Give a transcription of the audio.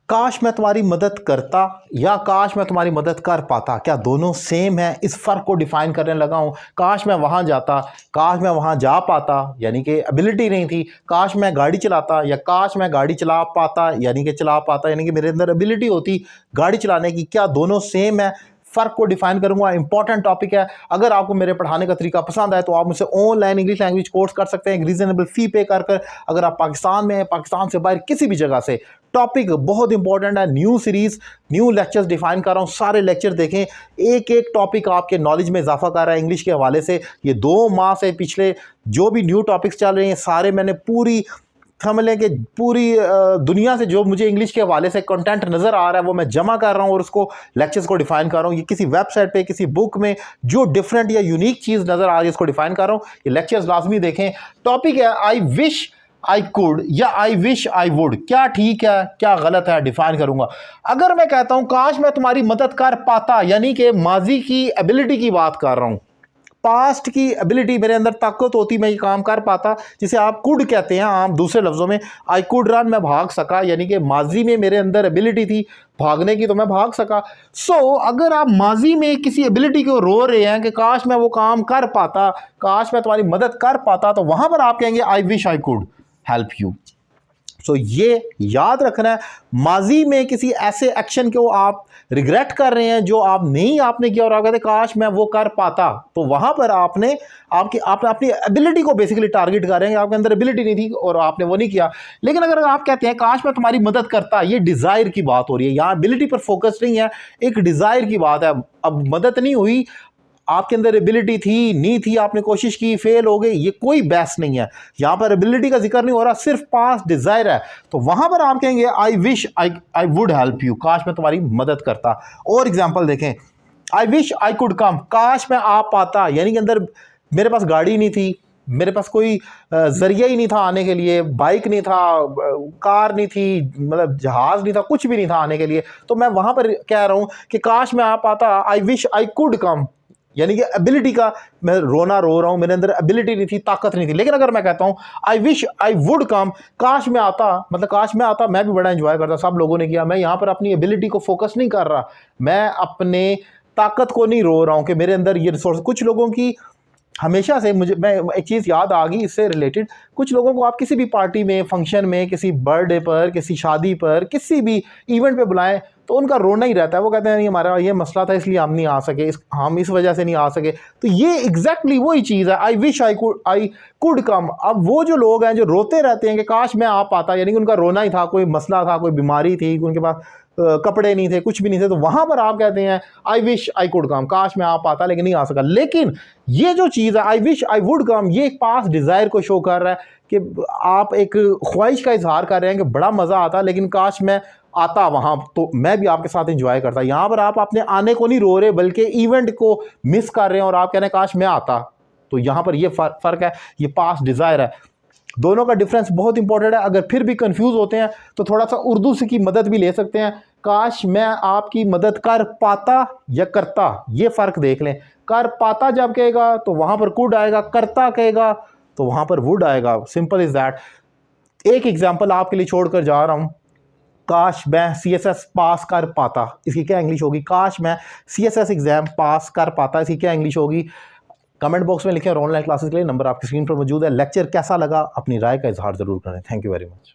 काश मैं तुम्हारी मदद करता या काश मैं तुम्हारी मदद कर पाता, क्या दोनों सेम है? इस फ़र्क को डिफ़ाइन करने लगा हूँ। काश मैं वहाँ जाता, काश मैं वहाँ जा पाता, यानी कि एबिलिटी नहीं थी। काश मैं गाड़ी चलाता या काश मैं गाड़ी चला पाता, यानी कि चला पाता, यानी कि मेरे अंदर एबिलिटी होती गाड़ी चलाने की। क्या दोनों सेम है? फ़र्क को डिफाइन करूंगा। इंपॉर्टेंट टॉपिक है। अगर आपको मेरे पढ़ाने का तरीका पसंद आए तो आप मुझसे ऑनलाइन इंग्लिश लैंग्वेज कोर्स कर सकते हैं रीजनेबल फी पे कर कर। अगर आप पाकिस्तान में हैं, पाकिस्तान से बाहर किसी भी जगह से, टॉपिक बहुत इंपॉर्टेंट है। New series, new lectures define कर रहा हूँ, सारे लेक्चर देखें। एक एक टॉपिक आपके नॉलेज में इजाफा कर रहा है इंग्लिश के हवाले से। ये 2 माह से पिछले जो भी न्यू टॉपिक्स चल रहे हैं सारे मैंने पूरी समझ लें कि पूरी दुनिया से जो मुझे इंग्लिश के हवाले से कंटेंट नज़र आ रहा है वो मैं जमा कर रहा हूँ और उसको लेक्चर्स को डिफाइन कर रहा हूँ। ये किसी वेबसाइट पे, किसी बुक में जो डिफरेंट या यूनिक चीज़ नज़र आ रही है उसको डिफाइन कर रहा हूँ। ये लेक्चर्स लाजमी देखें। टॉपिक है आई विश आई कुड या आई विश आई वुड। क्या ठीक है, क्या गलत है, डिफाइन करूंगा। अगर मैं कहता हूं काश मैं तुम्हारी मदद कर पाता, यानी कि माजी की एबिलिटी की बात कर रहा हूं, पास्ट की एबिलिटी, मेरे अंदर ताकत होती, मैं ये काम कर पाता, जिसे आप कुड कहते हैं आम दूसरे लफ्जों में। आई कुड रन, मैं भाग सका, यानी कि माजी में मेरे अंदर एबिलिटी थी भागने की तो मैं भाग सका। अगर आप माजी में किसी एबिलिटी को रो रहे हैं कि काश मैं वो काम कर पाता, काश मैं तुम्हारी मदद कर पाता, तो वहां पर आप कहेंगे I wish I could help you. ये याद रखना है, माजी में किसी ऐसे एक्शन को आप रिग्रेट कर रहे हैं जो आप नहीं आपने किया और आप कहते काश मैं वो कर पाता, तो वहां पर आपने अपनी एबिलिटी को बेसिकली टारगेट कर रहे हैं। आपके अंदर एबिलिटी नहीं थी और आपने वो नहीं किया। लेकिन अगर आप कहते हैं काश मैं तुम्हारी मदद करता, ये डिजायर की बात हो रही है, यहां एबिलिटी पर फोकस नहीं है, एक डिजायर की बात है। अब मदद नहीं हुई, आपके अंदर एबिलिटी थी नहीं थी, आपने कोशिश की फेल हो गई, ये कोई बहस नहीं है। यहां पर एबिलिटी का जिक्र नहीं हो रहा, सिर्फ पास डिजायर है। तो वहां पर आप कहेंगे I wish I would help you, काश मैं तुम्हारी मदद करता। और एग्जांपल देखें, I wish I could come, काश मैं आ पाता, यानी कि अंदर मेरे पास गाड़ी नहीं थी, मेरे पास कोई जरिया ही नहीं था आने के लिए, बाइक नहीं था, कार नहीं थी, मतलब जहाज नहीं था, कुछ भी नहीं था आने के लिए। तो मैं वहां पर कह रहा हूं कि काश मैं आ पाता, I wish I could come, यानी कि एबिलिटी का मैं रोना रो रहा हूं, मेरे अंदर एबिलिटी नहीं थी, ताकत नहीं थी। लेकिन अगर मैं कहता हूं I wish I would come, काश मैं आता, मतलब काश मैं आता, मैं भी बड़ा एंजॉय करता, सब लोगों ने किया, मैं यहां पर अपनी एबिलिटी को फोकस नहीं कर रहा, मैं अपने ताकत को नहीं रो रहा हूं कि मेरे अंदर ये रिसोर्स। कुछ लोगों की हमेशा से मैं एक चीज़ याद आ गई इससे रिलेटेड, कुछ लोगों को आप किसी भी पार्टी में, फंक्शन में, किसी बर्थडे पर, किसी शादी पर, किसी भी इवेंट पे बुलाएं तो उनका रोना ही रहता है। वो कहते हैं नहीं हमारा ये मसला था इसलिए हम नहीं आ सके, हम इस वजह से नहीं आ सके। तो ये एग्जैक्टली वही चीज़ है, I wish I could come. अब वो जो लोग हैं जो रोते रहते हैं कि काश मैं आ पाता, यानी कि उनका रोना ही था, कोई मसला था, कोई बीमारी थी, उनके पास कपड़े नहीं थे, कुछ भी नहीं थे, तो वहां पर आप कहते हैं I wish I could come, काश मैं आ पाता लेकिन नहीं आ सका। लेकिन ये जो चीज़ है I wish I would come, ये एक पास डिज़ायर को शो कर रहा है कि आप एक ख्वाहिश का इजहार कर रहे हैं कि बड़ा मज़ा आता लेकिन काश मैं आता वहां तो मैं भी आपके साथ एंजॉय करता। यहां पर आप अपने आने को नहीं रो रहे बल्कि इवेंट को मिस कर रहे हैं और आप कह रहे हैं काश मैं आता। तो यहां पर ये फर्क है, ये पास डिज़ायर है। दोनों का डिफरेंस बहुत इंपॉर्टेंट है। अगर फिर भी कंफ्यूज होते हैं तो थोड़ा सा उर्दू से की मदद भी ले सकते हैं। काश मैं आपकी मदद कर पाता या करता, ये फ़र्क देख लें। कर पाता जब कहेगा तो वहां पर कुड आएगा, करता कहेगा तो वहां पर वुड आएगा। Simple is that. एक एग्जाम्पल आपके लिए छोड़कर जा रहा हूं, काश मैं CSS पास कर पाता, इसकी क्या इंग्लिश होगी? काश मैं CSS एग्जाम पास कर पाता, इसकी क्या इंग्लिश होगी? कमेंट बॉक्स में लिखें और ऑनलाइन क्लासेस के लिए नंबर आपकी स्क्रीन पर मौजूद है। लेक्चर कैसा लगा अपनी राय का इजहार जरूर करें। Thank you very much.